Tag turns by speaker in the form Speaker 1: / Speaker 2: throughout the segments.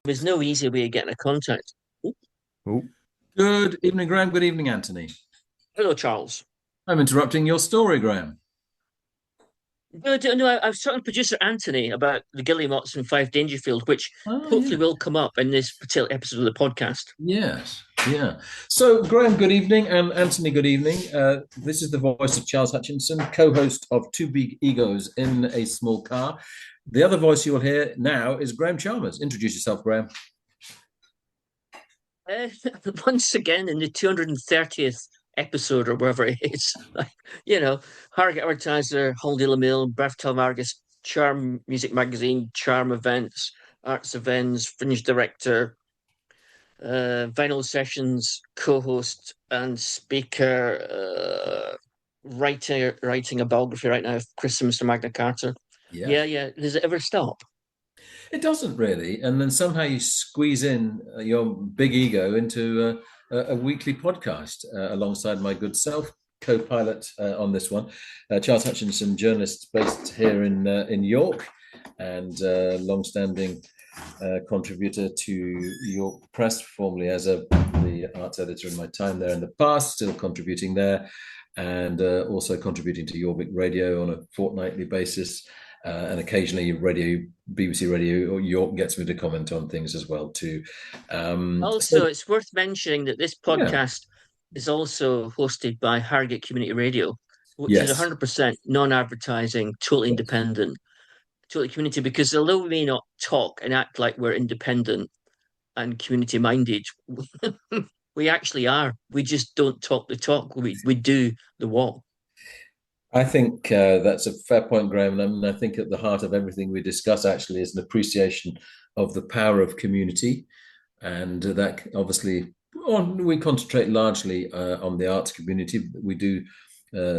Speaker 1: There's no easy way of getting a contact. Oh,
Speaker 2: Oh. Good evening, Graham. Good evening, Anthony.
Speaker 1: hello, Charles.
Speaker 2: I'm interrupting your story, Graham.
Speaker 1: No, I was talking to producer Anthony about the Guillemots and Fyfe Dangerfield, which
Speaker 2: Oh,
Speaker 1: hopefully
Speaker 2: yeah.
Speaker 1: will come up in this particular episode of the podcast.
Speaker 2: Yes. Yeah. So, Graham, good evening, and Anthony, good evening. This is the voice of Charles Hutchinson, co-host of Two Big Egos in a Small Car. The other voice you will hear now is Graham Chalmers. Introduce yourself, Graham.
Speaker 1: Uh, Once again, in the 230th episode or wherever it is, like, Harrogate Advertiser, Holiday Mill, Breath Telemargus, Charm Music Magazine, Charm Events, Arts Events, Fringe Director, Vinyl Sessions co-host and speaker, writing a biography right now of Chris and Mr. Magna Carta.
Speaker 2: Yes.
Speaker 1: Yeah. Does it ever stop?
Speaker 2: It doesn't really, and then somehow you squeeze in your big ego into a weekly podcast alongside my good self, co-pilot on this one, Charles Hutchinson, journalist based here in York, and long-standing contributor to York Press, formerly as the arts editor in my time there in the past, still contributing there, and also contributing to York Radio on a fortnightly basis. And occasionally BBC Radio or York gets me to comment on things as well too. So
Speaker 1: Also, it's worth mentioning that this
Speaker 2: yeah,
Speaker 1: podcast is also hosted by Harrogate Community Radio, which is
Speaker 2: yes,
Speaker 1: 100% non-advertising, totally
Speaker 2: yes.
Speaker 1: independent, totally community. Because although we may not talk and act like we're independent and community minded, we actually are. We just don't talk the talk. We do the walk.
Speaker 2: I think that's a fair point, Graham. And I think at the heart of everything we discuss actually is an appreciation of the power of community, and that obviously we concentrate largely on the arts community. We do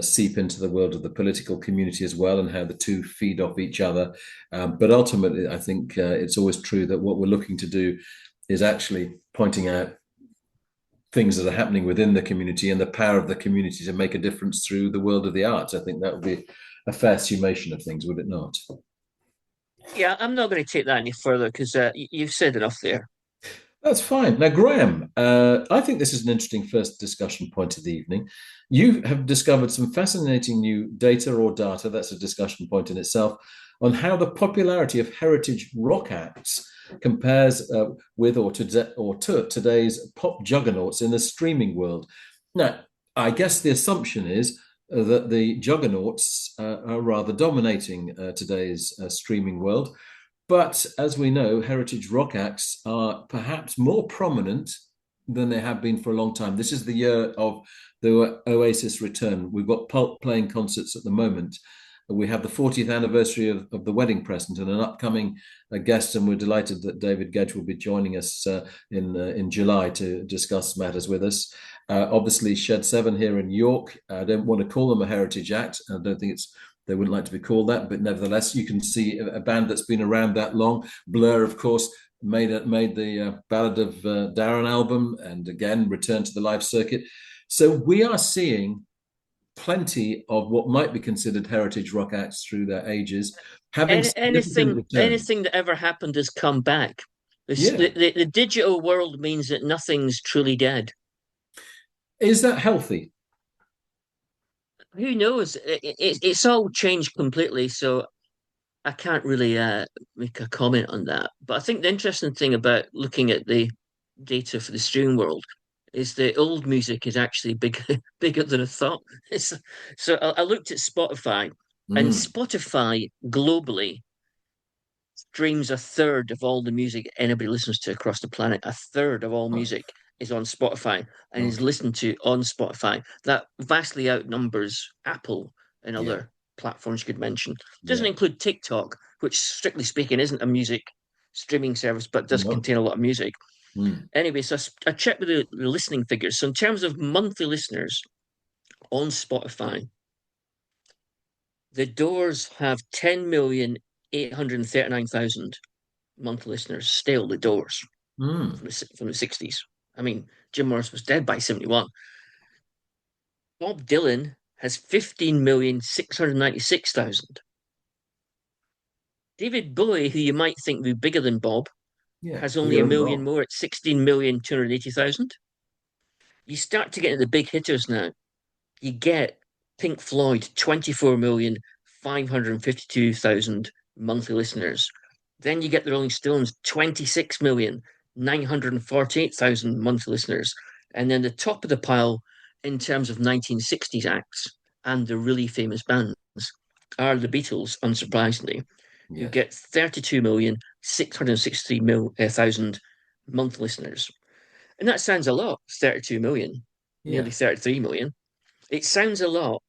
Speaker 2: seep into the world of the political community as well, and how the two feed off each other. But ultimately, I think it's always true that what we're looking to do is actually pointing out things that are happening within the community and the power of the community to make a difference through the world of the arts. I think that would be a fair summation of things, would it not?
Speaker 1: Yeah, I'm not going to take that any further because you've said enough there.
Speaker 2: That's fine. Now, Graham, I think this is an interesting first discussion point of the evening. You have discovered some fascinating new data, that's a discussion point in itself, on how the popularity of heritage rock acts compares with or to today's pop juggernauts in the streaming world. Now, I guess the assumption is that the juggernauts are rather dominating today's streaming world. But as we know, heritage rock acts are perhaps more prominent than they have been for a long time. This is the year of the Oasis return. We've got Pulp playing concerts at the moment. We have the 40th anniversary of The Wedding Present and an upcoming guest, and we're delighted that David Gedge will be joining us in July to discuss matters with us. Obviously, Shed 7 here in York. I don't want to call them a heritage act. I don't think they wouldn't like to be called that, but nevertheless, you can see a band that's been around that long. Blur, of course, made the Ballad of Darren album, and again returned to the live circuit. So we are seeing plenty of what might be considered heritage rock acts through their ages having significant returns.
Speaker 1: Anything that ever happened has come back.
Speaker 2: Yeah,
Speaker 1: The digital world means that nothing's truly dead.
Speaker 2: is that healthy?
Speaker 1: Who knows? It's all changed completely, so I can't really make a comment on that. But I think the interesting thing about looking at the data for the streaming world is the old music is actually big, bigger than I thought. I looked at Spotify, and
Speaker 2: Mm.
Speaker 1: Spotify globally streams a third of all the music anybody listens to across the planet. A third of all
Speaker 2: Oh,
Speaker 1: music is on Spotify and is
Speaker 2: okay.
Speaker 1: listened to on Spotify. That vastly outnumbers Apple and
Speaker 2: Yeah,
Speaker 1: other platforms you could mention. Doesn't
Speaker 2: yeah.
Speaker 1: include TikTok, which strictly speaking isn't a music streaming service, but does
Speaker 2: No.
Speaker 1: contain a lot of music.
Speaker 2: Mm.
Speaker 1: Anyway, I checked with the listening figures. So in terms of monthly listeners on Spotify, the Doors have 10,839,000 monthly listeners. Still, the Doors
Speaker 2: Mm.
Speaker 1: from the 60s. I mean, Jim Morris was dead by 71. Bob Dylan has 15,696,000. David Bowie, who you might think would be bigger than Bob,
Speaker 2: Yeah,
Speaker 1: has
Speaker 2: well,
Speaker 1: only
Speaker 2: you're
Speaker 1: a
Speaker 2: only
Speaker 1: million
Speaker 2: wrong.
Speaker 1: more at 16,280,000. You start to get into the big hitters now. You get Pink Floyd, 24,552,000 monthly listeners. Then you get the Rolling Stones, 26,948,000 monthly listeners. And then the top of the pile in terms of 1960s acts and the really famous bands are the Beatles, unsurprisingly, who
Speaker 2: Yes.
Speaker 1: get 32,663,000 monthly listeners. And that sounds a lot, 32 million, nearly
Speaker 2: Yeah.
Speaker 1: 33 million. It sounds a lot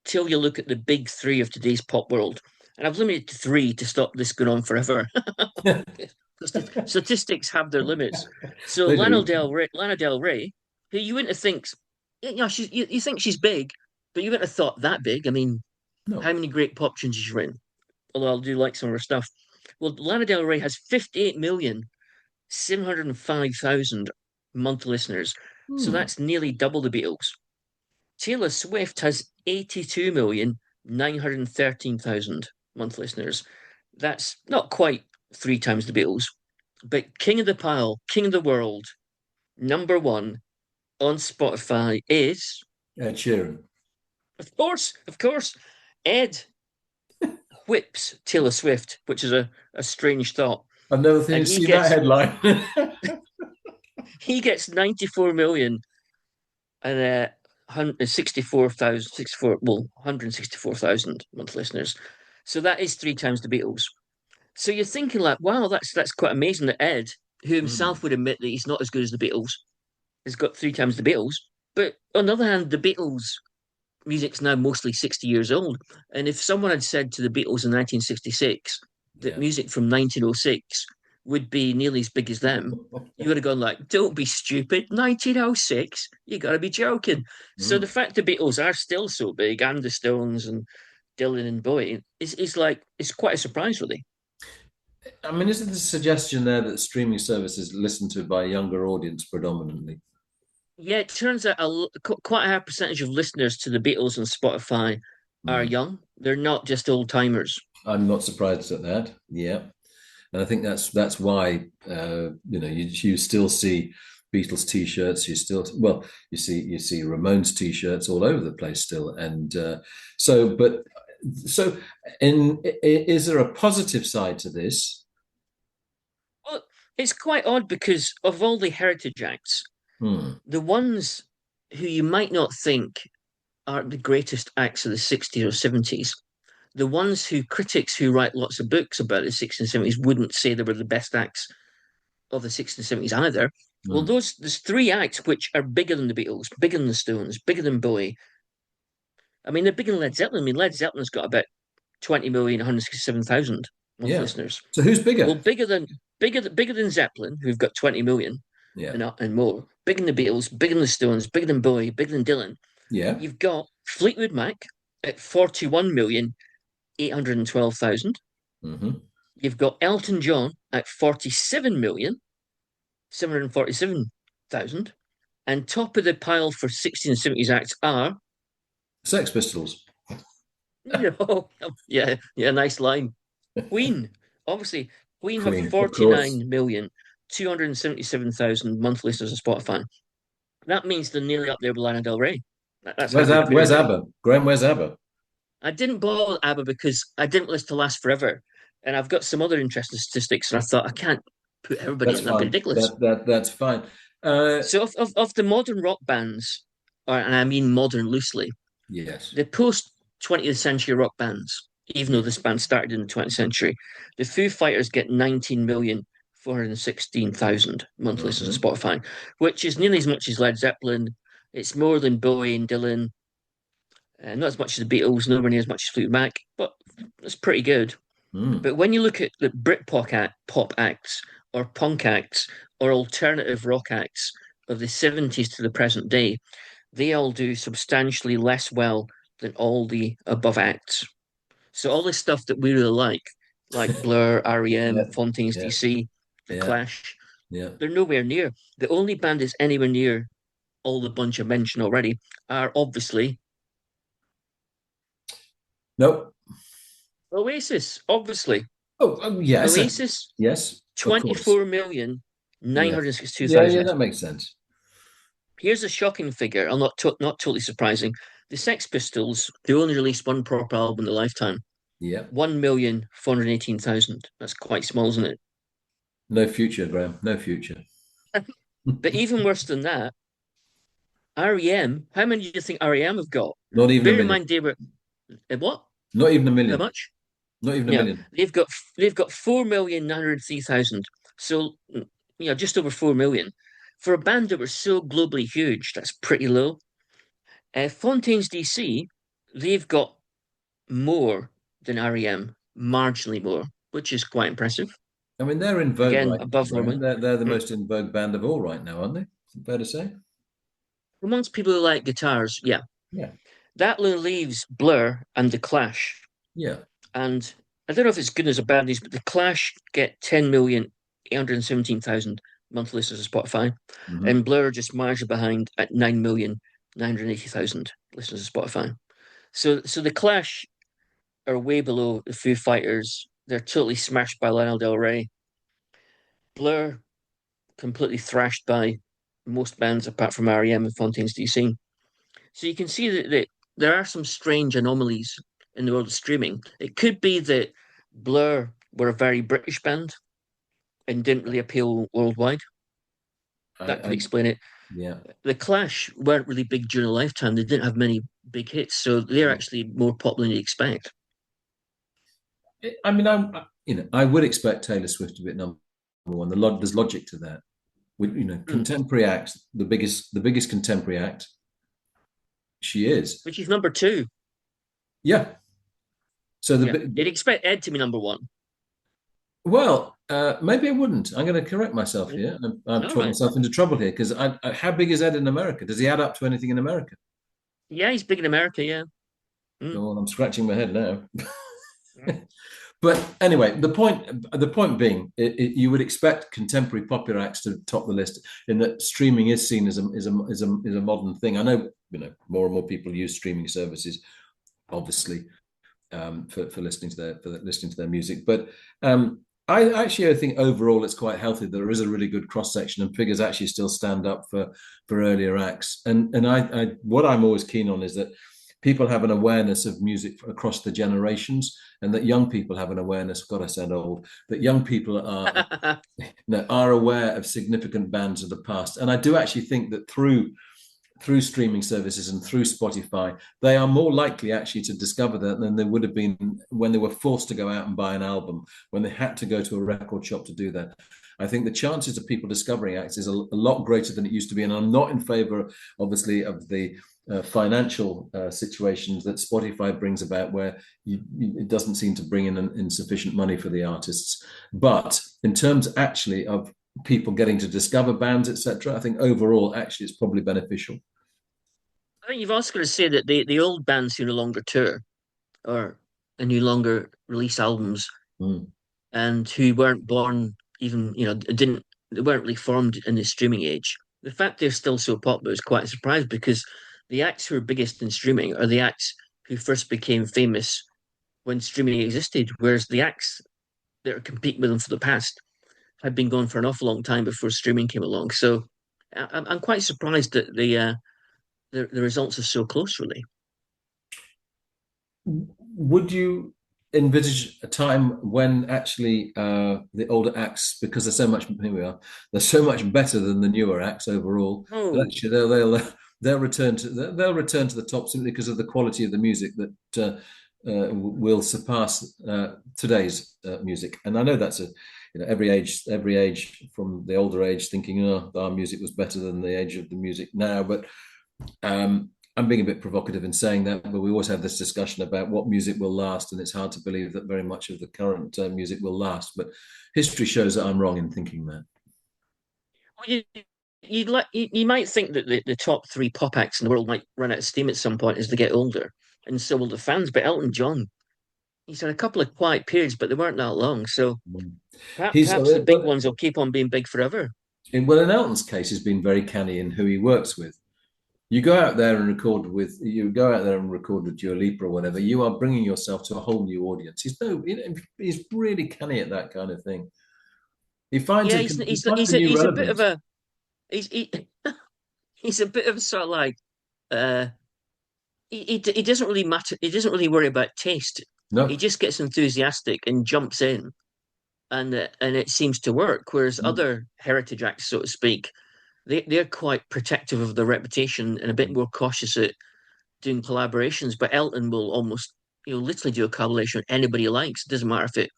Speaker 1: till you look at the big three of today's pop world. And I've limited to three to stop this going on forever. Statistics have their limits. So
Speaker 2: They do.
Speaker 1: Lana Del Rey, who you wouldn't have think, you think she's big, but you wouldn't have thought that big. I mean, how
Speaker 2: No.
Speaker 1: many great pop tunes has she written? Although I do like some of her stuff. Well, Lana Del Rey has 58,705,000 monthly listeners. So
Speaker 2: Hmm.
Speaker 1: that's nearly double the Beatles. Taylor Swift has 82,913,000 monthly listeners. That's not quite three times the Beatles, but King of the Pile, King of the World, number one on Spotify is,
Speaker 2: Ed Sheeran.
Speaker 1: of course, Ed whips Taylor Swift, which is a strange thought.
Speaker 2: I've never
Speaker 1: And
Speaker 2: seen that headline.
Speaker 1: he gets 94 million and 164,000, 64, well, 164,000 monthly listeners. So that is three times the Beatles. So you're thinking like, wow, that's quite amazing that Ed, who himself
Speaker 2: Hmm.
Speaker 1: would admit that he's not as good as the Beatles, has got three times the Beatles. But on the other hand, the Beatles music's now mostly 60 years old. And if someone had said to the Beatles in 1966 that
Speaker 2: Yeah.
Speaker 1: music from 1906 would be nearly as big as them, you would have gone like, don't be stupid. 1906? You got to be joking. So the
Speaker 2: Hmm.
Speaker 1: fact the Beatles are still so big, and the Stones and Dylan and Bowie, is like, it's quite a surprise, really.
Speaker 2: I mean, isn't the suggestion there that streaming services listened to by a younger audience predominantly?
Speaker 1: Yeah, it turns out quite a high percentage of listeners to the Beatles on Spotify are
Speaker 2: Hmm.
Speaker 1: young. They're not just old timers.
Speaker 2: I'm not surprised at that. Yeah, and I think that's why you still see Beatles T-shirts. You still you see Ramones T-shirts all over the place still, and so but so is there a positive side to this?
Speaker 1: Well, it's quite odd because of all the heritage acts,
Speaker 2: Hmm.
Speaker 1: the ones who you might not think are the greatest acts of the 60s or 70s, the ones who critics who write lots of books about the 60s and 70s wouldn't say they were the best acts of the 60s and 70s either. Well,
Speaker 2: Hmm.
Speaker 1: there's three acts which are bigger than the Beatles, bigger than the Stones, bigger than Bowie. I mean, they're bigger than Led Zeppelin. I mean, Led Zeppelin's got about 20,167,000 monthly
Speaker 2: Yeah.
Speaker 1: listeners.
Speaker 2: So who's
Speaker 1: Well,
Speaker 2: bigger?
Speaker 1: bigger than Zeppelin, who've got 20 million
Speaker 2: Yeah.
Speaker 1: and more. Bigger than the Beatles, bigger than the Stones, bigger than Bowie, bigger than Dylan.
Speaker 2: Yeah.
Speaker 1: You've got Fleetwood Mac at 41,812,000.
Speaker 2: Hmm.
Speaker 1: You've got Elton John at 47,747,000. And top of the pile for 60s and 70s acts are,
Speaker 2: Sex Pistols.
Speaker 1: no, yeah, nice line. Queen. Obviously, Queen have
Speaker 2: Queen, of course.
Speaker 1: 49,277,000 monthly listeners on Spotify. That means they're nearly up there with Lana Del Rey. That's how
Speaker 2: Where's
Speaker 1: good
Speaker 2: Ab-
Speaker 1: Queen are
Speaker 2: Where's
Speaker 1: getting.
Speaker 2: ABBA? Graham, where's ABBA?
Speaker 1: I didn't bother ABBA because I didn't want this to last forever. And I've got some other interesting statistics, and I thought I can't put everybody
Speaker 2: That's
Speaker 1: in. That'd be
Speaker 2: fine.
Speaker 1: ridiculous.
Speaker 2: That's fine. Uh,
Speaker 1: So, of the modern rock bands, and I mean modern loosely,
Speaker 2: yes.
Speaker 1: the post 20th century rock bands, even though
Speaker 2: Yeah.
Speaker 1: this band started in the 20th century, the Foo Fighters get 19,416,000 monthly listeners
Speaker 2: Hmm.
Speaker 1: on Spotify, which is nearly as much as Led Zeppelin. It's more than Bowie and Dylan, not as much as the Beatles, nowhere near as much as Fleetwood Mac, but it's pretty good.
Speaker 2: Mm.
Speaker 1: But when you look at the pop acts, or punk acts, or alternative rock acts of the 70s to the present day, they all do substantially less well than all the above acts. So all this stuff that we really like Blur,
Speaker 2: Yeah.
Speaker 1: REM, Fontaines
Speaker 2: Yeah.
Speaker 1: DC, The
Speaker 2: Yeah.
Speaker 1: Clash,
Speaker 2: Yeah.
Speaker 1: they're nowhere near. The only band that's anywhere near all the bunch I mentioned already are obviously
Speaker 2: Nope.
Speaker 1: Oasis. Obviously,
Speaker 2: Oh, yes.
Speaker 1: Oasis
Speaker 2: Yes. Of course.
Speaker 1: 24 million nine
Speaker 2: Yeah.
Speaker 1: hundred sixty-two
Speaker 2: Yeah, yeah,
Speaker 1: thousand.
Speaker 2: that makes sense.
Speaker 1: Here's a shocking figure, and not totally surprising. The Sex Pistols, they only released one proper album in their lifetime.
Speaker 2: Yeah.
Speaker 1: 1,418,000. That's quite small, isn't it?
Speaker 2: No future, Graham. No future.
Speaker 1: But even worse than that, REM, how many do you think REM have got?
Speaker 2: Not even a
Speaker 1: Bear in
Speaker 2: million.
Speaker 1: mind they were what?
Speaker 2: Not even a
Speaker 1: How
Speaker 2: million.
Speaker 1: much?
Speaker 2: Not even a
Speaker 1: Yeah,
Speaker 2: million.
Speaker 1: they've got 4,903,000. So just over 4 million. For a band that was so globally huge, that's pretty low. Fontaines DC, they've got more than REM, marginally more, which is quite impressive.
Speaker 2: I mean, they're in vogue
Speaker 1: Again,
Speaker 2: right now,
Speaker 1: above
Speaker 2: Graham.
Speaker 1: normal.
Speaker 2: They're the
Speaker 1: Mm.
Speaker 2: most in vogue band of all right now, aren't they? Is it fair to say?
Speaker 1: Amongst people who like guitars, yeah.
Speaker 2: Yeah.
Speaker 1: That leaves Blur and The Clash.
Speaker 2: Yeah.
Speaker 1: And I don't know if it's good news or bad news, but The Clash get 10,817,000 monthly listeners to Spotify.
Speaker 2: Hmm.
Speaker 1: And Blur just marginally behind at 9,980,000 listeners to Spotify. So The Clash are way below the Foo Fighters. They're totally smashed by Lana Del Rey. Blur completely thrashed by most bands apart from REM and Fontaines DC. So you can see that there are some strange anomalies in the world of streaming. It could be that Blur were a very British band and didn't really appeal worldwide. That could
Speaker 2: I
Speaker 1: explain it.
Speaker 2: yeah.
Speaker 1: The Clash weren't really big during a lifetime. They didn't have many big hits, so they're
Speaker 2: Yeah.
Speaker 1: actually more popular than you expect.
Speaker 2: I mean, I would expect Taylor Swift to be at number one. There's logic to that. With
Speaker 1: Hmm.
Speaker 2: contemporary act, the biggest contemporary act, she is.
Speaker 1: Which is number two.
Speaker 2: Yeah. So
Speaker 1: Yeah, you'd expect Ed to be number one.
Speaker 2: maybe I wouldn't. I'm going to correct myself
Speaker 1: Hmm.
Speaker 2: here. I'm
Speaker 1: All
Speaker 2: talking
Speaker 1: right.
Speaker 2: myself into trouble here because how big is Ed in America? Does he add up to anything in America?
Speaker 1: Yeah, he's big in America. Yeah. Hmm.
Speaker 2: Go on, I'm scratching my head now.
Speaker 1: Hmm.
Speaker 2: But anyway, the point being, you would expect contemporary popular acts to top the list in that streaming is seen as a modern thing. I know more and more people use streaming services, obviously, for listening to their music. But I think overall it's quite healthy. There is a really good cross section, and figures actually still stand up for earlier acts. And what I'm always keen on is that people have an awareness of music across the generations, and that young people have an awareness. God, I sound old. That young people are aware of significant bands of the past, and I do actually think that through streaming services and through Spotify, they are more likely actually to discover that than they would have been when they were forced to go out and buy an album, when they had to go to a record shop to do that. I think the chances of people discovering acts is a lot greater than it used to be. And I'm not in favor, obviously, of the financial situations that Spotify brings about, where it doesn't seem to bring in insufficient money for the artists. But in terms actually of people getting to discover bands, etc., I think overall, actually, it's probably beneficial.
Speaker 1: I think you've also got to say that the old bands who no longer tour or no longer release albums
Speaker 2: Mm.
Speaker 1: and who weren't born even, didn't they weren't really formed in the streaming age. The fact they're still so popular is quite a surprise because the acts who are biggest in streaming are the acts who first became famous when streaming existed, whereas the acts that are competing with them for the past had been gone for an awful long time before streaming came along. So I'm quite surprised that the results are so close, really.
Speaker 2: Would you envisage a time when actually the older acts, because they're so much better than the newer acts overall, that
Speaker 1: Oh,
Speaker 2: actually they'll return to the top simply because of the quality of the music that will surpass today's music. And I know that's every age from the older age thinking, oh, our music was better than the age of the music now, but um, I'm being a bit provocative in saying that, but we always have this discussion about what music will last, and it's hard to believe that very much of the current music will last. But history shows that I'm wrong in thinking that.
Speaker 1: well, you might think that the top three pop acts in the world might run out of steam at some point as they get older, and so will the fans. But Elton John, he's had a couple of quiet periods, but they weren't that long. So
Speaker 2: He's
Speaker 1: perhaps the big ones will keep on being big forever.
Speaker 2: in Elton's case, he's been very canny in who he works with. You go out there and record with Dua Lipa or whatever. You are bringing yourself to a whole new audience. He's really canny at that kind of thing. He finds
Speaker 1: Yeah,
Speaker 2: it. He finds a new
Speaker 1: he's a bit of
Speaker 2: relevance.
Speaker 1: a he's he's a bit of sort of like uh he doesn't really matter. He doesn't really worry about taste. He
Speaker 2: No.
Speaker 1: just gets enthusiastic and jumps in, and it seems to work. Whereas
Speaker 2: Mm.
Speaker 1: other heritage acts, so to speak, they're quite protective of their reputation and a bit more cautious at doing collaborations. But Elton will almost, literally do a collaboration with anybody he likes. It doesn't matter if it,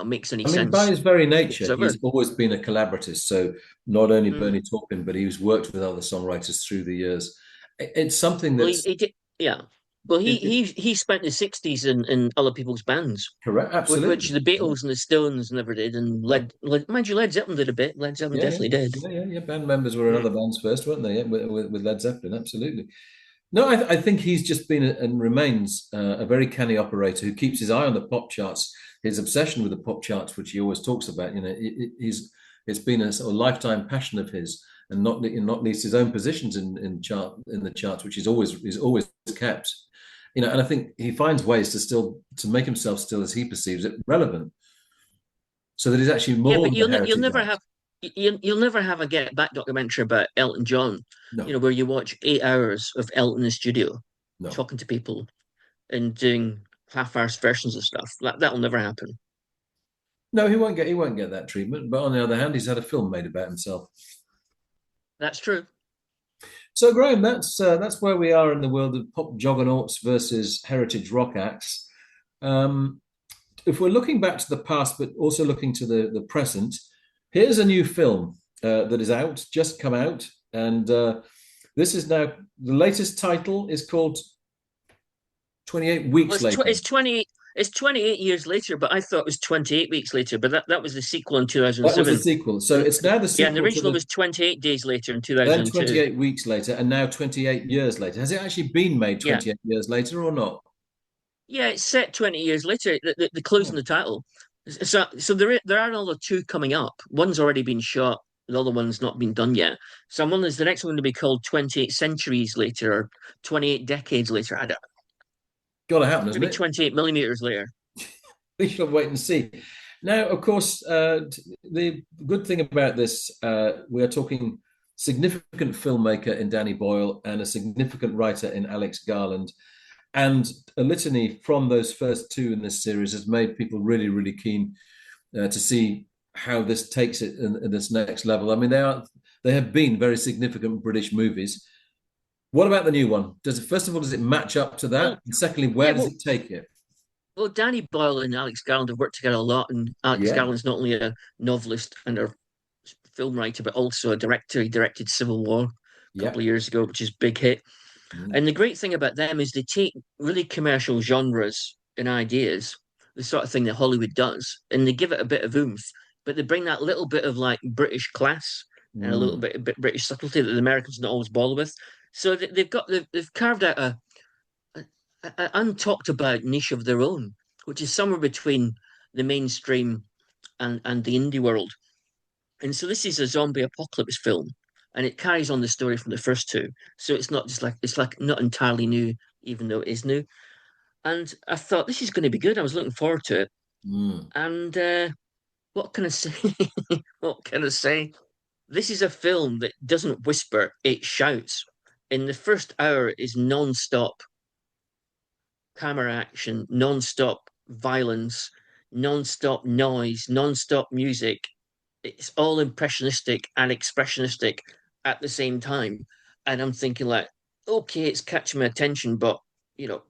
Speaker 1: makes any
Speaker 2: I mean, by
Speaker 1: sense
Speaker 2: his very nature,
Speaker 1: whatsoever.
Speaker 2: he's always been a collaboratist. So not only
Speaker 1: Mm.
Speaker 2: Bernie Taupin, but he's worked with other songwriters through the years. It's something
Speaker 1: Well,
Speaker 2: that's
Speaker 1: he did, yeah. Well, he
Speaker 2: it, it,
Speaker 1: he he spent the '60s in other people's bands,
Speaker 2: correct.
Speaker 1: which
Speaker 2: Absolutely.
Speaker 1: the
Speaker 2: Yeah.
Speaker 1: Beatles and the Stones never did, and
Speaker 2: No.
Speaker 1: Mind you, Led Zeppelin did a bit. Led Zeppelin
Speaker 2: Yeah, yeah,
Speaker 1: definitely did.
Speaker 2: yeah. Band members were in
Speaker 1: Mm.
Speaker 2: other bands first, weren't they? Yeah, with Led Zeppelin, absolutely. No, I think he's just been and remains a very canny operator who keeps his eye on the pop charts. His obsession with the pop charts, which he always talks about, it's been a sort of lifetime passion of his, and not least his own positions in the charts, which he's always kept. And I think he finds ways to make himself still, as he perceives it, relevant, so that he's actually
Speaker 1: Yeah,
Speaker 2: more
Speaker 1: but
Speaker 2: than a
Speaker 1: you'll
Speaker 2: heritage
Speaker 1: never
Speaker 2: act.
Speaker 1: have you'll never have a Get Back documentary about Elton John,
Speaker 2: No,
Speaker 1: where you watch 8 hours of Elton in the studio
Speaker 2: no.
Speaker 1: talking to people and doing half-hour versions of stuff. That'll never happen.
Speaker 2: No, he won't get that treatment. But on the other hand, he's had a film made about himself.
Speaker 1: That's true.
Speaker 2: So, Graham, that's where we are in the world of pop juggernauts versus heritage rock acts. Um, if we're looking back to the past, but also looking to the present, here's a new film that is out, just come out, and this is now the latest title is called 28
Speaker 1: Well,
Speaker 2: Weeks Later.
Speaker 1: it's 28 years later, but I thought it was 28 weeks later. But that was the sequel in
Speaker 2: That was the
Speaker 1: 2007,
Speaker 2: sequel. So
Speaker 1: and
Speaker 2: it's now the
Speaker 1: yeah, and the
Speaker 2: sequel to
Speaker 1: original
Speaker 2: the
Speaker 1: was 28 days later in
Speaker 2: then
Speaker 1: 2002.
Speaker 2: 28 weeks later, and now 28 years later. Has it actually been made
Speaker 1: Yeah,
Speaker 2: 28 years later or not?
Speaker 1: yeah, it's set 20 years later. The clues in
Speaker 2: Oh,
Speaker 1: the title. So there are another two coming up. One's already been shot. The other one's not been done yet. So I'm wondering, is the next one going to be called 28 centuries later or 28 decades later? I don't,
Speaker 2: got to happen, isn't
Speaker 1: maybe
Speaker 2: it?
Speaker 1: 28 millimeters later.
Speaker 2: We shall wait and see. Now, of course, the good thing about this, we are talking significant filmmaker in Danny Boyle and a significant writer in Alex Garland. And a litany from those first two in this series has made people really, really keen to see how this takes it in this next level. I mean, they have been very significant British movies. What about the new one? First of all, does it match up to
Speaker 1: Well,
Speaker 2: that? And secondly, where
Speaker 1: yeah,
Speaker 2: does it take it?
Speaker 1: well, Danny Boyle and Alex Garland have worked together a lot, and Alex
Speaker 2: Yeah,
Speaker 1: Garland's not only a novelist and a film writer, but also a director. He directed Civil War a couple
Speaker 2: yeah.
Speaker 1: of years ago, which is a big hit.
Speaker 2: Mm,
Speaker 1: And the great thing about them is they take really commercial genres and ideas, the sort of thing that Hollywood does, and they give it a bit of oomph, but they bring that little bit of like British class and a little
Speaker 2: mm,
Speaker 1: bit British subtlety that the Americans don't always bother with. So they've carved out a untalked about niche of their own, which is somewhere between the mainstream and the indie world. And so this is a zombie apocalypse film, and it carries on the story from the first two. So it's like not entirely new, even though it is new. And I thought this is going to be good. I was looking forward to it.
Speaker 2: mm.
Speaker 1: And what can I say? What can I say? This is a film that doesn't whisper; it shouts. In the first hour is non-stop camera action, non-stop violence, non-stop noise, non-stop music. It's all impressionistic and expressionistic at the same time. And I'm thinking like, okay, it's catching my attention, but you know,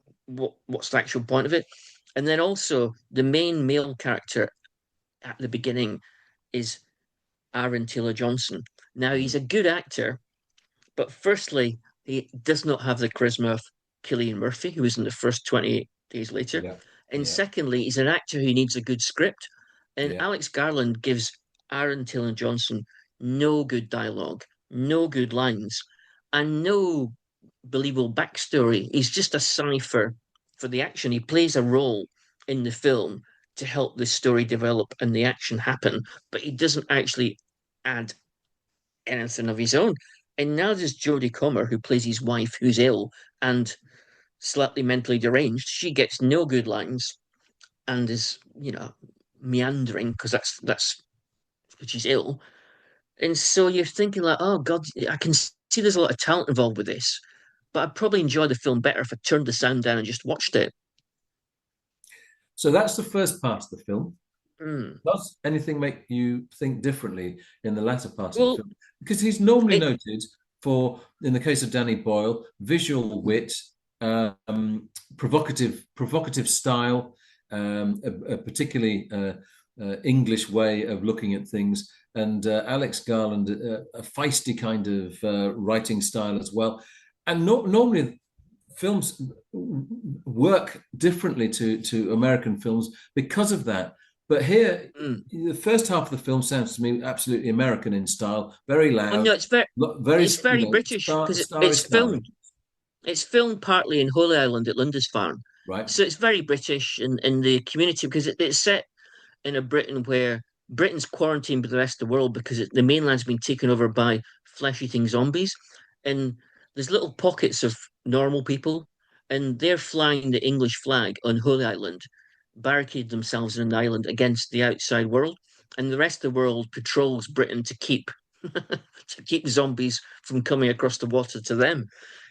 Speaker 1: what's the actual point of it? And then also the main male character at the beginning is Aaron Taylor Johnson. Now he's a good actor, but firstly, he does not have the charisma of Cillian Murphy, who was in the first 28 days later.
Speaker 2: Yeah,
Speaker 1: And
Speaker 2: yeah,
Speaker 1: secondly, he's an actor who needs a good script. And
Speaker 2: yeah.
Speaker 1: Alex Garland gives Aaron Taylor Johnson no good dialogue, no good lines, and no believable backstory. He's just a cipher for the action. He plays a role in the film to help the story develop and the action happen, but he doesn't actually add anything of his own. And now there's Jodie Comer, who plays his wife, who's ill and slightly mentally deranged. She gets no good lines and is, meandering because that's because she's ill. And so you're thinking like, oh God, I can see there's a lot of talent involved with this, but I'd probably enjoy the film better if I turned the sound down and just watched it.
Speaker 2: So that's the first part of the film.
Speaker 1: Mm.
Speaker 2: Does anything make you think differently in the latter part of the
Speaker 1: Well,
Speaker 2: film? Because he's normally
Speaker 1: it
Speaker 2: noted for, in the case of Danny Boyle, visual wit, provocative style, a particularly English way of looking at things, and Alex Garland, a feisty kind of writing style as well. And normally films work differently to American films because of that. But here,
Speaker 1: mm.
Speaker 2: the first half of the film sounds to me absolutely American in style, very
Speaker 1: Well,
Speaker 2: loud,
Speaker 1: no,
Speaker 2: very,
Speaker 1: it's very British because
Speaker 2: starry, starry,
Speaker 1: it's filmed partly in Holy Island at Lindisfarne,
Speaker 2: right?
Speaker 1: so it's very British in the community because it's set in a Britain where Britain's quarantined with the rest of the world because the mainland's been taken over by flesh-eating zombies, and there's little pockets of normal people, and they're flying the English flag on Holy Island, barricade themselves in an island against the outside world, and the rest of the world patrols Britain to keep to keep zombies from coming across the water to them.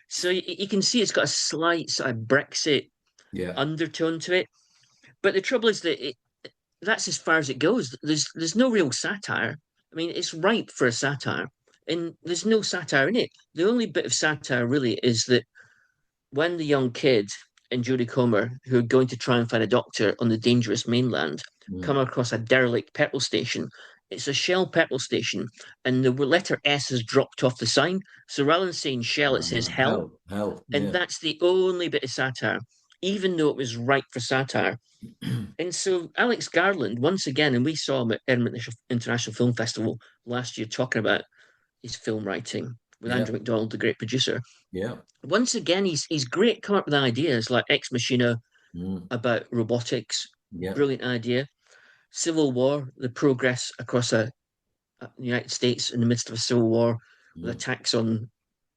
Speaker 1: So you can see it's got a slight sort of Brexit
Speaker 2: Yeah.
Speaker 1: undertone to it. But the trouble is that that's as far as it goes. There's no real satire. I mean, it's ripe for a satire, and there's no satire in it. The only bit of satire really is that when the young kid and Jodie Comer, who are going to try and find a doctor on the dangerous mainland, come
Speaker 2: Mm.
Speaker 1: across a derelict petrol station. It's a Shell petrol station, and the letter S has dropped off the sign. So rather than saying Shell, it says Hell.
Speaker 2: Hell,
Speaker 1: And
Speaker 2: yeah.
Speaker 1: that's the only bit of satire, even though it was ripe for satire. And so Alex Garland, once again, and we saw him at Edinburgh International Film Festival last year talking about his film writing with
Speaker 2: Yeah,
Speaker 1: Andrew McDonald, the great producer.
Speaker 2: yeah,
Speaker 1: Once again, he's great coming up with ideas like Ex Machina
Speaker 2: mm,
Speaker 1: about robotics,
Speaker 2: yeah,
Speaker 1: brilliant idea. Civil War, the progress across the United States in the midst of a civil war with
Speaker 2: mm,
Speaker 1: attacks on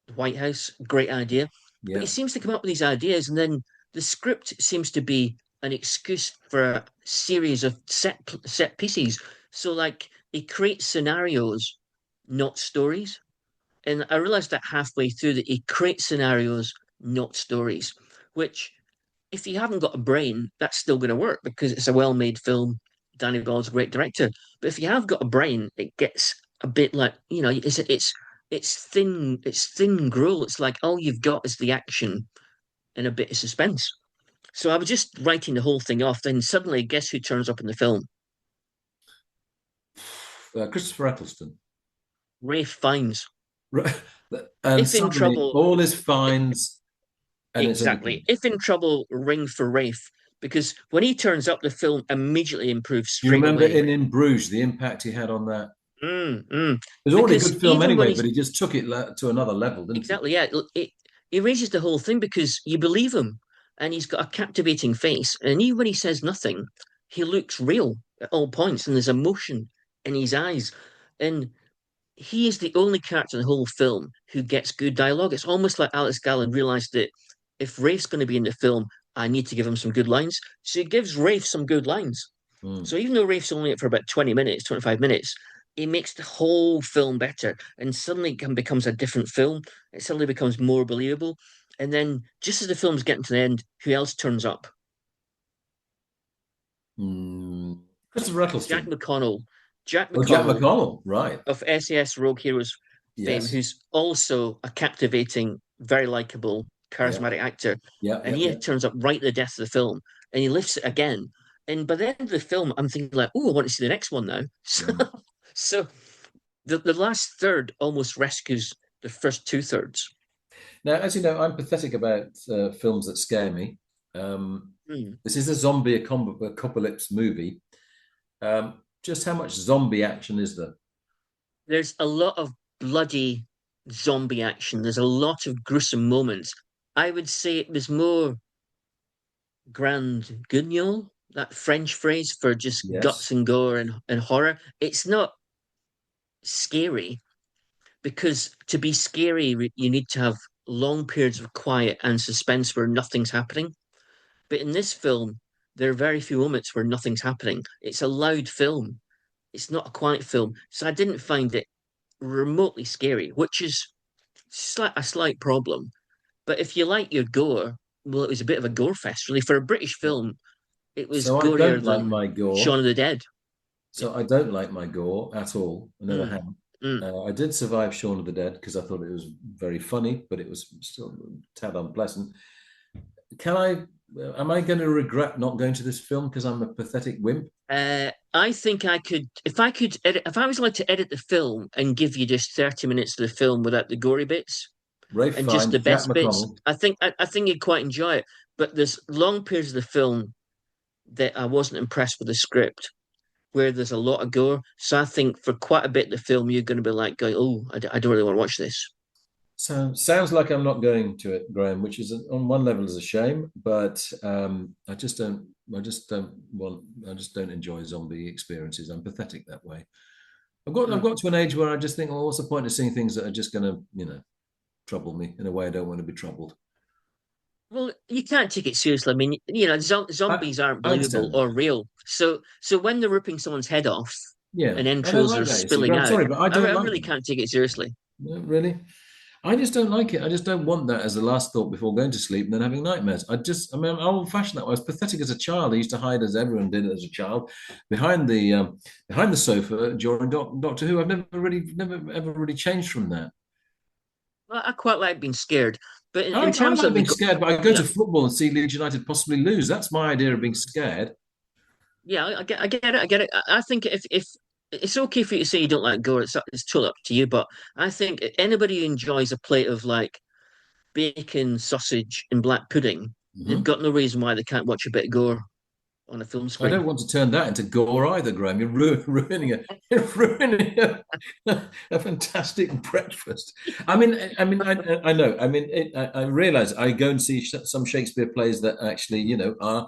Speaker 1: the White House, great idea. But he
Speaker 2: yeah.
Speaker 1: seems to come up with these ideas, and then the script seems to be an excuse for a series of set pieces. So, like, he creates scenarios, not stories. And I realized that halfway through that he creates scenarios, not stories, which if you haven't got a brain, that's still going to work because it's a well-made film. Danny Boyle's a great director. But if you have got a brain, it gets a bit like, it's thin gruel. It's like all you've got is the action and a bit of suspense. So I was just writing the whole thing off. Then suddenly, guess who turns up in the film?
Speaker 2: Christopher Eccleston.
Speaker 1: Rafe Fiennes.
Speaker 2: Right. And
Speaker 1: If in
Speaker 2: suddenly
Speaker 1: trouble,
Speaker 2: all is fines and it's okay.
Speaker 1: exactly. If in trouble, ring for Rafe. Because when he turns up, the film immediately improves
Speaker 2: You
Speaker 1: straight
Speaker 2: remember
Speaker 1: away.
Speaker 2: in Bruges, the impact he had on that?
Speaker 1: Mm, mm.
Speaker 2: It was already a
Speaker 1: Because
Speaker 2: good film
Speaker 1: even when
Speaker 2: anyway, but
Speaker 1: he's
Speaker 2: he just took it to another level, didn't he?
Speaker 1: exactly, yeah, it raises the whole thing because you believe him and he's got a captivating face. And even when he says nothing, he looks real at all points and there's emotion in his eyes. And he is the only character in the whole film who gets good dialogue. It's almost like Alex Garland realized that if Rafe's going to be in the film, I need to give him some good lines. So he gives Rafe some good lines.
Speaker 2: Mm.
Speaker 1: So even though Rafe's only in it for about 20 minutes, 25 minutes, it makes the whole film better. And suddenly it becomes a different film. It suddenly becomes more believable. And then just as the film's getting to the end, who else turns up?
Speaker 2: Mm. Christopher
Speaker 1: Jack
Speaker 2: Eccleston.
Speaker 1: McConnell. Jack
Speaker 2: Oh, Jack
Speaker 1: McConnell
Speaker 2: McConnell, right.
Speaker 1: of SAS Rogue Heroes fame,
Speaker 2: Yes.
Speaker 1: who's also a captivating, very likable,
Speaker 2: Yeah.
Speaker 1: charismatic actor.
Speaker 2: Yeah.
Speaker 1: And
Speaker 2: Yeah.
Speaker 1: he
Speaker 2: Yeah.
Speaker 1: turns up right at the death of the film and he lifts it again. And by the end of the film, I'm thinking like, oh, I want to see the next one now.
Speaker 2: Mm.
Speaker 1: So the last third almost rescues the first two thirds.
Speaker 2: Now, as you know, I'm pathetic about films that scare me.
Speaker 1: Hmm.
Speaker 2: This is a zombie apocalypse movie. Just how much zombie action is there?
Speaker 1: There's a lot of bloody zombie action. There's a lot of gruesome moments. I would say it was more grand guignol, that French phrase for just guts
Speaker 2: Yes.
Speaker 1: and gore and horror. It's not scary because to be scary, you need to have long periods of quiet and suspense where nothing's happening. But in this film, there are very few moments where nothing's happening. It's a loud film. it's not a quiet film, so I didn't find it remotely scary, which is a slight problem. But if you like your gore, well, it was a bit of a gore fest, really. For a British film, it was
Speaker 2: So I
Speaker 1: gorier
Speaker 2: don't like
Speaker 1: than
Speaker 2: my
Speaker 1: Shaun
Speaker 2: gore.
Speaker 1: of the Dead. Yeah.
Speaker 2: So I don't like my gore at all. I never
Speaker 1: Mm,
Speaker 2: have.
Speaker 1: mm.
Speaker 2: I did survive Shaun of the Dead because I thought it was very funny, but it was still a tad unpleasant. Can I? Am I going to regret not going to this film because I'm a pathetic wimp?
Speaker 1: I think I could edit, if I was allowed to edit the film and give you just 30 minutes of the film without the gory bits
Speaker 2: Rafe
Speaker 1: and just
Speaker 2: Fiennes,
Speaker 1: the
Speaker 2: Jack
Speaker 1: best bits,
Speaker 2: McConnell.
Speaker 1: I think you'd quite enjoy it. But there's long periods of the film that I wasn't impressed with the script, where there's a lot of gore. So I think for quite a bit of the film, you're going to be like going, "Oh, I don't really want to watch this."
Speaker 2: So sounds like I'm not going to it, Graham, which is on one level is a shame, but I just don't. I just don't want. I just don't enjoy zombie experiences. I'm pathetic that way. I've
Speaker 1: Mm.
Speaker 2: got to an age where I just think, oh, what's the point of seeing things that are just going to, trouble me in a way I don't want to be troubled.
Speaker 1: Well, you can't take it seriously. I mean,
Speaker 2: I,
Speaker 1: zombies aren't
Speaker 2: I
Speaker 1: believable
Speaker 2: understand that.
Speaker 1: or real. So when they're ripping someone's head off
Speaker 2: Yeah,
Speaker 1: and
Speaker 2: I don't
Speaker 1: entrails
Speaker 2: like
Speaker 1: are
Speaker 2: that. You see,
Speaker 1: spilling
Speaker 2: I'm
Speaker 1: out,
Speaker 2: sorry, but I
Speaker 1: I
Speaker 2: don't like
Speaker 1: really
Speaker 2: that.
Speaker 1: can't take it seriously.
Speaker 2: No, really. I just don't like it. I just don't want that as the last thought before going to sleep and then having nightmares. I mean, I'm old fashioned that way. I was pathetic as a child. I used to hide, as everyone did as a child, behind the sofa during Doctor Who. I've never ever really changed from that.
Speaker 1: I quite like being scared, but in
Speaker 2: I
Speaker 1: terms
Speaker 2: like
Speaker 1: of
Speaker 2: being scared, but I go
Speaker 1: yeah,
Speaker 2: to football and see Leeds United possibly lose. That's my idea of being scared.
Speaker 1: yeah, I get it, I get it. I think if it's okay for you to say you don't like gore, it's totally up to you. But I think anybody who enjoys a plate of like bacon, sausage, and black pudding, they've
Speaker 2: Mhm.
Speaker 1: got no reason why they can't watch a bit of gore on a film
Speaker 2: I
Speaker 1: screen.
Speaker 2: don't want to turn that into gore either, Graham. You're ruining it. You're ruining a fantastic breakfast. I know. I mean, I realize I go and see some Shakespeare plays that actually, are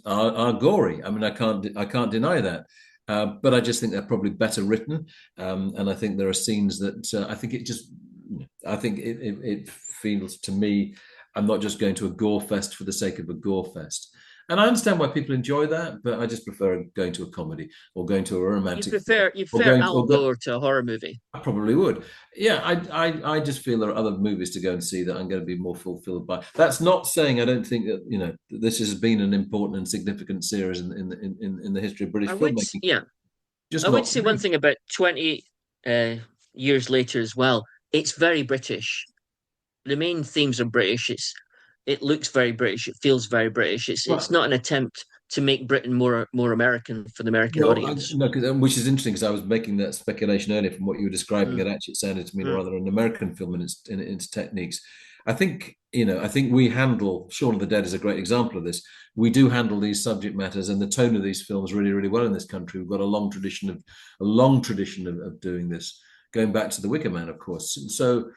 Speaker 2: are gory. I mean, I can't deny that. But I just think they're probably better written, and I think there are scenes that I think it feels to me, I'm not just going to a gore fest for the sake of a gore fest. And I understand why people enjoy that, but I just prefer going to a comedy or going to a romantic film
Speaker 1: You
Speaker 2: or
Speaker 1: prefer
Speaker 2: going
Speaker 1: Al
Speaker 2: or go,
Speaker 1: Gore to a horror movie.
Speaker 2: I probably would. Yeah, I just feel there are other movies to go and see that I'm going to be more fulfilled by. That's not saying I don't think that this has been an important and significant series in the history of British filmmaking.
Speaker 1: Yeah,
Speaker 2: Just
Speaker 1: I would
Speaker 2: not for
Speaker 1: say one
Speaker 2: me.
Speaker 1: thing about 20 uh, years later as well. It's very British. The main themes are British. It looks very British. It feels very British. It's
Speaker 2: Well,
Speaker 1: not an attempt to make Britain more American for the American
Speaker 2: no,
Speaker 1: audience.
Speaker 2: no, which is interesting because I was making that speculation earlier from what you were describing.
Speaker 1: Mm,
Speaker 2: It actually sounded to me
Speaker 1: mm.
Speaker 2: rather an American film in its techniques. I think we handle Shaun of the Dead is a great example of this. We do handle these subject matters and the tone of these films really, really well in this country. We've got a long tradition of doing this, going back to the Wicker Man, of course. So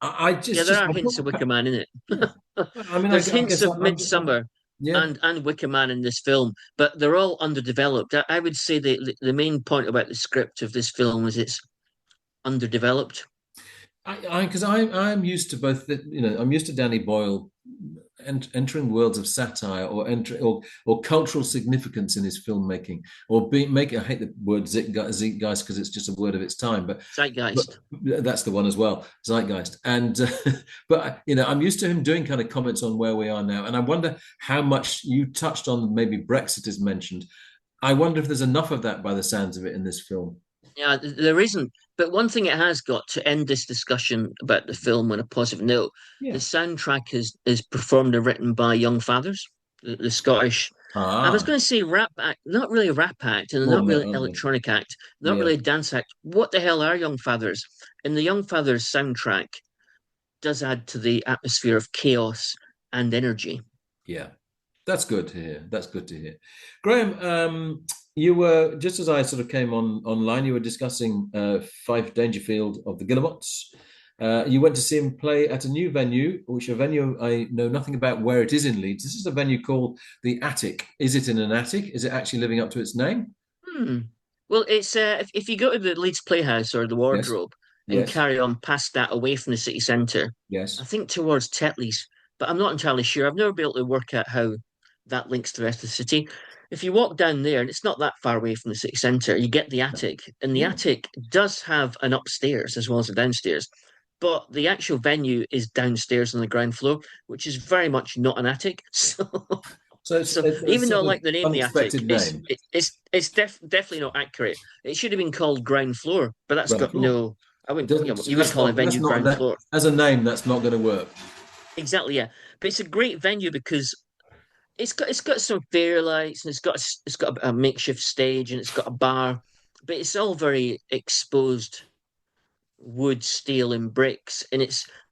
Speaker 2: I
Speaker 1: Yeah,
Speaker 2: just
Speaker 1: there
Speaker 2: just
Speaker 1: are
Speaker 2: I've
Speaker 1: hints of Wicker
Speaker 2: got,
Speaker 1: Man in
Speaker 2: yeah.
Speaker 1: it.
Speaker 2: I mean,
Speaker 1: There's
Speaker 2: I
Speaker 1: hints
Speaker 2: guess
Speaker 1: of Midsummer
Speaker 2: yeah.
Speaker 1: and Wicker Man in this film, but they're all underdeveloped. I would say the main point about the script of this film is it's underdeveloped.
Speaker 2: I'm used to both I'm used to Danny Boyle entering worlds of satire or cultural significance in his filmmaking or I hate the word zeitgeist because it's just a word of its time, but
Speaker 1: Zeitgeist.
Speaker 2: that's the one as well, zeitgeist. And but I'm used to him doing kind of comments on where we are now, and I wonder how much you touched on. Maybe Brexit is mentioned. I wonder if there's enough of that by the sounds of it in this film.
Speaker 1: Yeah, there isn't. But one thing it has got to end this discussion about the film on a positive note, the
Speaker 2: Yeah.
Speaker 1: soundtrack is performed and written by Young Fathers, the Scottish. I was
Speaker 2: Ah,
Speaker 1: going to say rap act, not really a rap act, and
Speaker 2: more
Speaker 1: not
Speaker 2: than that,
Speaker 1: really
Speaker 2: aren't they?
Speaker 1: electronic act, not
Speaker 2: Yeah.
Speaker 1: really a dance act. What the hell are Young Fathers? And the Young Fathers soundtrack does add to the atmosphere of chaos and energy.
Speaker 2: Yeah. That's good to hear. That's good to hear. Graham, you were just as I sort of came on online, you were discussing Fyfe Dangerfield of the Guillemots. You went to see him play at a new venue, which a venue I know nothing about where it is in Leeds. This is a venue called the Attic. Is it in an attic? Is it actually living up to its name?
Speaker 1: Hmm. Well, it's if you go to the Leeds Playhouse or the
Speaker 2: Yes.
Speaker 1: Wardrobe and
Speaker 2: Yes.
Speaker 1: carry on past that away from the city centre, I
Speaker 2: Yes.
Speaker 1: think towards Tetley's, but I'm not entirely sure. I've never been able to work out how that links to the rest of the city. if you walk down there, and it's not that far away from the city centre, you get the attic, and the
Speaker 2: Yeah.
Speaker 1: attic does have an upstairs as well as a downstairs. But the actual venue is downstairs on the ground floor, which is very much not an attic.
Speaker 2: So it's
Speaker 1: So
Speaker 2: a
Speaker 1: even though I
Speaker 2: sort of
Speaker 1: like the name the attic,
Speaker 2: unexpected name.
Speaker 1: it's definitely not accurate. It should have been called ground floor, but that's
Speaker 2: Ground
Speaker 1: got
Speaker 2: floor.
Speaker 1: no. I
Speaker 2: It
Speaker 1: wouldn't.
Speaker 2: doesn't.
Speaker 1: You wouldn't call a
Speaker 2: That's
Speaker 1: venue
Speaker 2: not
Speaker 1: ground
Speaker 2: that
Speaker 1: floor.
Speaker 2: as a name. That's not going to work.
Speaker 1: Exactly, yeah. But it's a great venue because it's got some fair lights and it's got a makeshift stage and it's got a bar, but it's all very exposed wood, steel, and bricks, and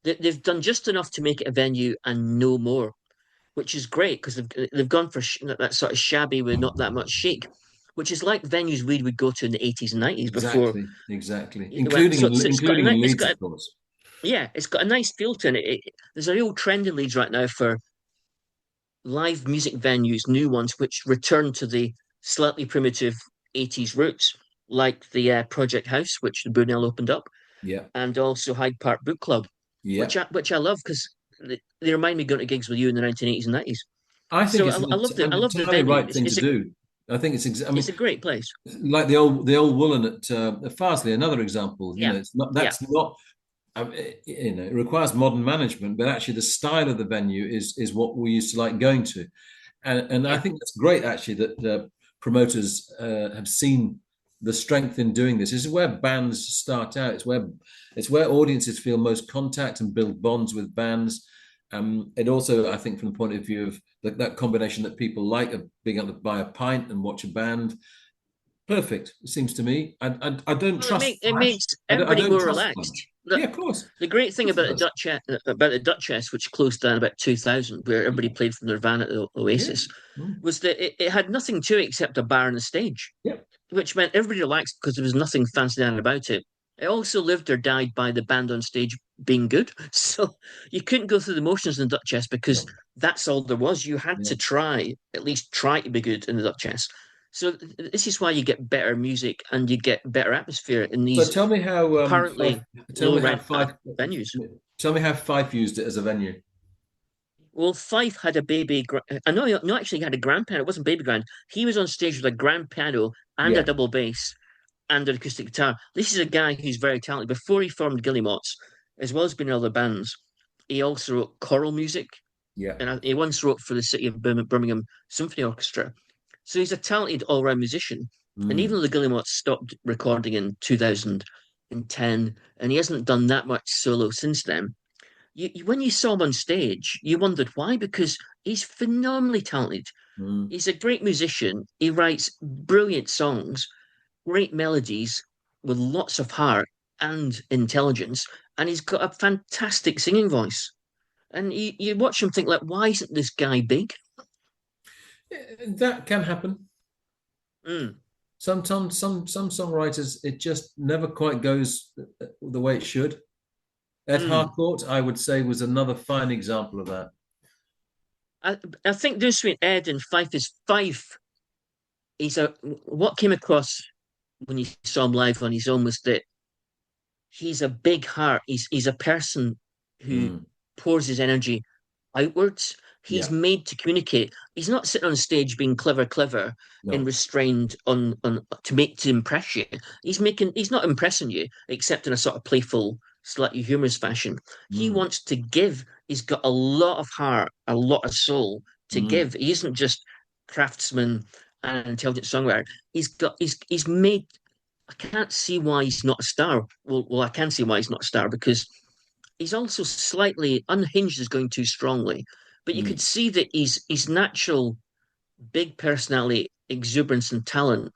Speaker 1: they've done just enough to make it a venue and no more, which is great because they've gone for that sort of shabby with not that much chic, which is like venues we would go to in the 80s and 90s before
Speaker 2: Exactly. Exactly.
Speaker 1: it went. So it's got
Speaker 2: Including in
Speaker 1: it's
Speaker 2: Leeds,
Speaker 1: got
Speaker 2: of course.
Speaker 1: yeah, it's got a nice feel to it. There's a real trend in Leeds right now for live music venues, new ones, which return to the slightly primitive 80s roots, like the Project House, which the Brunel opened up,
Speaker 2: Yeah.
Speaker 1: and also Hyde Park Book Club,
Speaker 2: Yeah.
Speaker 1: which I love because they remind me of going to gigs with you in the 1980s and 90s.
Speaker 2: I think
Speaker 1: So
Speaker 2: it's
Speaker 1: I
Speaker 2: an
Speaker 1: love the
Speaker 2: entirely
Speaker 1: venue.
Speaker 2: right thing to do. I think I
Speaker 1: It's
Speaker 2: mean,
Speaker 1: a great place.
Speaker 2: like the old Woolen at Farsley, another example. You know,
Speaker 1: Yeah,
Speaker 2: it's not
Speaker 1: yeah.
Speaker 2: that's not. You know, it requires modern management, but actually the style of the venue is what we used to like going to, and I
Speaker 1: Yeah.
Speaker 2: think that's great actually that promoters have seen the strength in doing this. This is where bands start out. It's where audiences feel most contact and build bonds with bands. It also, I think, from the point of view of that combination that people like of being able to buy a pint and watch a band. Perfect, it seems to me. I don't
Speaker 1: Well,
Speaker 2: trust
Speaker 1: it
Speaker 2: flash.
Speaker 1: makes
Speaker 2: I
Speaker 1: everybody
Speaker 2: don't
Speaker 1: more
Speaker 2: trust
Speaker 1: relaxed.
Speaker 2: flash. Yeah, of course.
Speaker 1: The great thing
Speaker 2: Of course it does.
Speaker 1: About the Duchess, which closed down about 2000, where everybody
Speaker 2: Yeah,
Speaker 1: played from Nirvana at the
Speaker 2: yeah,
Speaker 1: Oasis,
Speaker 2: mm,
Speaker 1: was that it had nothing to it except a bar and a stage,
Speaker 2: yeah,
Speaker 1: which meant everybody relaxed because there was nothing fancy down about it. It also lived or died by the band on stage being good. So you couldn't go through the motions in the Duchess because
Speaker 2: no,
Speaker 1: that's all there was. You had
Speaker 2: yeah.
Speaker 1: to try, at least try to be good in the Duchess. So this is why you get better music and you get better atmosphere in
Speaker 2: So
Speaker 1: these
Speaker 2: tell me how Fife,
Speaker 1: apparently
Speaker 2: tell
Speaker 1: low
Speaker 2: me how
Speaker 1: rent
Speaker 2: Fife,
Speaker 1: venues.
Speaker 2: tell me how Fife used it as a venue.
Speaker 1: Well, Fyfe had a baby. I know, no, actually, he had a grand piano. It wasn't baby grand. He was on stage with a grand piano and a
Speaker 2: Yeah,
Speaker 1: double bass and an acoustic guitar. This is a guy who's very talented. Before he formed Guillemots, as well as being in other bands, he also wrote choral music,
Speaker 2: yeah,
Speaker 1: and he once wrote for the City of Birmingham Symphony Orchestra. So he's a talented all-round musician. And even
Speaker 2: mm,
Speaker 1: though the Guillemots stopped recording in 2010, and he hasn't done that much solo since then, when you saw him on stage, you wondered why, because he's phenomenally talented.
Speaker 2: mm,
Speaker 1: He's a great musician. He writes brilliant songs, great melodies with lots of heart and intelligence, and he's got a fantastic singing voice. And you watch him think like, why isn't this guy big?
Speaker 2: that can happen.
Speaker 1: Mm,
Speaker 2: Sometimes some songwriters it just never quite goes the way it should. Ed
Speaker 1: mm.
Speaker 2: Harcourt, I would say, was another fine example of that.
Speaker 1: I, I think the difference between Ed and Fife is Fife. He's a what came across when you saw him live on his own was that he's a big heart. He's a person who
Speaker 2: Mm,
Speaker 1: pours his energy outwards. He's
Speaker 2: yeah,
Speaker 1: made to communicate. He's not sitting on stage being clever and
Speaker 2: no,
Speaker 1: restrained on to impress you. He's not impressing you except in a sort of playful, slightly humorous fashion. He
Speaker 2: mm,
Speaker 1: wants to give. He's got a lot of heart, a lot of soul to
Speaker 2: mm,
Speaker 1: give. He isn't just craftsman and an intelligent songwriter. He's made. I can't see why he's not a star. I can see why he's not a star because he's also slightly unhinged is going too strongly. But you could
Speaker 2: mm,
Speaker 1: see that his natural big personality, exuberance, and talent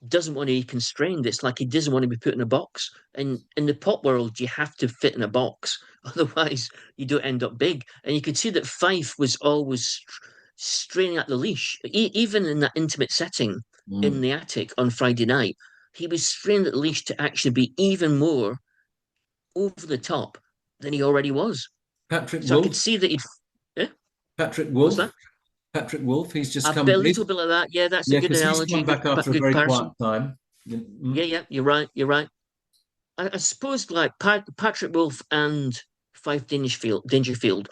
Speaker 1: doesn't want to be constrained. It's like he doesn't want to be put in a box. And in the pop world, you have to fit in a box, otherwise you don't end up big. And you could see that Fife was always straining at the leash, even in that intimate setting in
Speaker 2: mm.
Speaker 1: the attic on Friday night. He was straining at the leash to actually be even more over the top than he already was.
Speaker 2: Patrick
Speaker 1: So I could
Speaker 2: Wolf,
Speaker 1: see that he'd. Yeah,
Speaker 2: Patrick
Speaker 1: what was
Speaker 2: Wolf,
Speaker 1: that?
Speaker 2: Patrick Wolf. He's just
Speaker 1: A
Speaker 2: come.
Speaker 1: bit, a little bit of that. Yeah, that's a
Speaker 2: Yeah,
Speaker 1: good
Speaker 2: because he's
Speaker 1: analogy.
Speaker 2: come back after a
Speaker 1: Good
Speaker 2: very quiet
Speaker 1: comparison.
Speaker 2: time. Mm,
Speaker 1: Yeah, yeah, you're right. You're right. I suppose like Patrick Wolf and Fyfe Dangerfield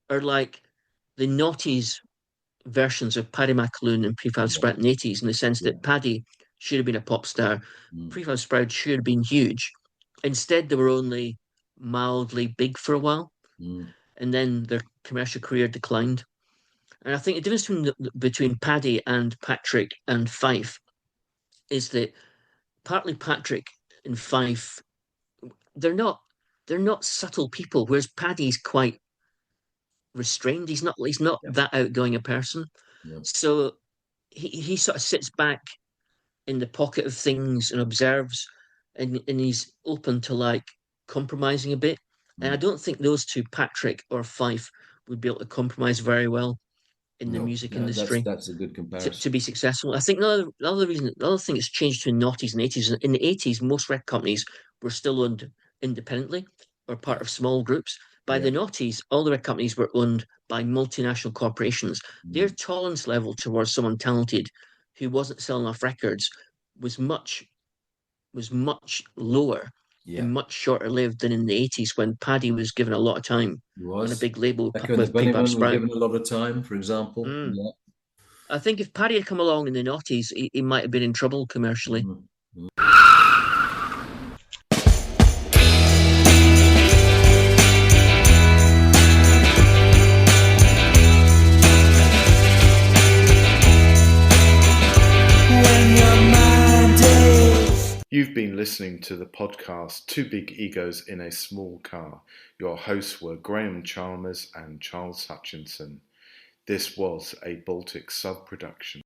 Speaker 1: are like the noughties versions of Paddy McAloon and Prefab
Speaker 2: Yeah.
Speaker 1: Sprout in the 80s, in the sense
Speaker 2: Yeah.
Speaker 1: that Paddy should have been a pop star,
Speaker 2: Mm.
Speaker 1: Prefab Sprout should have been huge. Instead, they were only mildly big for a while,
Speaker 2: Mm.
Speaker 1: and then their commercial career declined. And I think the difference between Paddy and Patrick and Fyfe is that partly Patrick and Fyfe, they're not they're not subtle people, whereas Paddy's quite restrained. He's not
Speaker 2: Yeah.
Speaker 1: that outgoing a person.
Speaker 2: Yeah.
Speaker 1: So he sort of sits back in the pocket of things and observes, and he's open to like compromising a bit. And I
Speaker 2: Mm.
Speaker 1: don't think those two, Patrick or Fyfe, would be able to compromise very well in the
Speaker 2: No,
Speaker 1: music
Speaker 2: no, that's
Speaker 1: industry
Speaker 2: that's a good
Speaker 1: to
Speaker 2: comparison.
Speaker 1: be successful. I think the other thing that's changed between the noughties and eighties. In the eighties, most record companies were still owned independently or
Speaker 2: Yeah.
Speaker 1: part of small groups. By
Speaker 2: Yeah.
Speaker 1: the noughties, all the record companies were owned by multinational corporations. Their
Speaker 2: Mm.
Speaker 1: tolerance level towards someone talented who wasn't selling off records was much lower
Speaker 2: Yeah.
Speaker 1: and much shorter lived than in the 80s when Paddy was given a lot of time
Speaker 2: He
Speaker 1: on a
Speaker 2: was.
Speaker 1: big label
Speaker 2: Echo and the
Speaker 1: with Prefab
Speaker 2: Bunnymen were
Speaker 1: Sprout.
Speaker 2: given a lot of time, for example.
Speaker 1: Mm.
Speaker 2: Yeah.
Speaker 1: I think if Paddy had come along in the noughties, he might have been in trouble commercially.
Speaker 2: Mm. Mm.
Speaker 3: You've been listening to the podcast Two Big Egos in a Small Car. Your hosts were Graham Chalmers and Charles Hutchinson. This was a Baltic sub production.